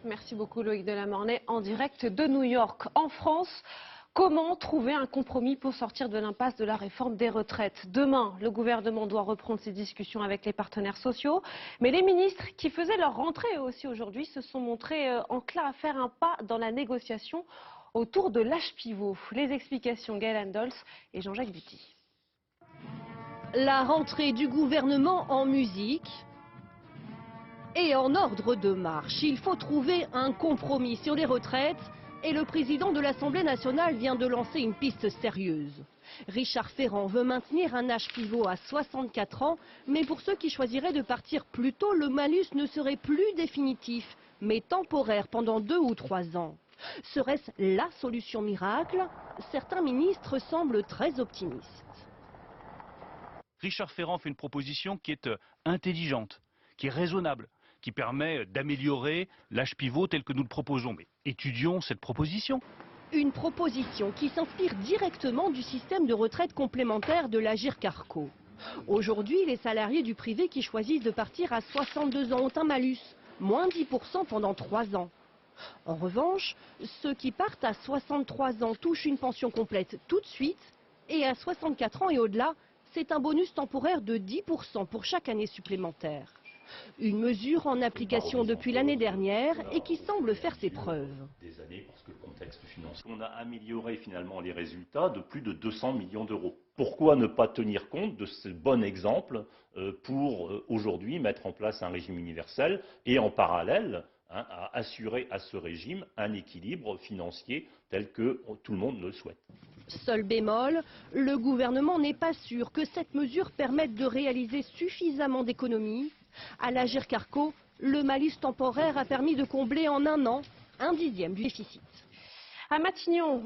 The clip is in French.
Merci beaucoup Loïc Delamornay en direct de New York. En France, comment trouver un compromis pour sortir de l'impasse de la réforme des retraites? Demain, le gouvernement doit reprendre ses discussions avec les partenaires sociaux. Mais les ministres qui faisaient leur rentrée aussi aujourd'hui se sont montrés enclins à faire un pas dans la négociation autour de l'âge pivot. Les explications Gaël Andols et Jean-Jacques Buty. La rentrée du gouvernement en musique et en ordre de marche. Il faut trouver un compromis sur les retraites et le président de l'Assemblée nationale vient de lancer une piste sérieuse. Richard Ferrand veut maintenir un âge pivot à 64 ans, mais pour ceux qui choisiraient de partir plus tôt, le malus ne serait plus définitif, mais temporaire pendant 2 ou 3 ans. Serait-ce la solution miracle? Certains ministres semblent très optimistes. Richard Ferrand fait une proposition qui est intelligente, qui est raisonnable, qui permet d'améliorer l'âge pivot tel que nous le proposons. Mais étudions cette proposition. Une proposition qui s'inspire directement du système de retraite complémentaire de l'Agirc-Arrco. Aujourd'hui, les salariés du privé qui choisissent de partir à 62 ans ont un malus, moins 10% pendant 3 ans. En revanche, ceux qui partent à 63 ans touchent une pension complète tout de suite, et à 64 ans et au-delà, c'est un bonus temporaire de 10% pour chaque année supplémentaire. Une mesure en application depuis l'année dernière et qui semble faire ses preuves. Des années parce que le contexte financier. On a amélioré finalement les résultats de plus de 200 millions d'euros. Pourquoi ne pas tenir compte de ce bon exemple pour aujourd'hui mettre en place un régime universel et en parallèle à assurer à ce régime un équilibre financier tel que tout le monde le souhaite. Seul bémol, le gouvernement n'est pas sûr que cette mesure permette de réaliser suffisamment d'économies. À l'Agirc-Arrco, le malus temporaire a permis de combler en 1 an un 1/10 du déficit. À Matignon,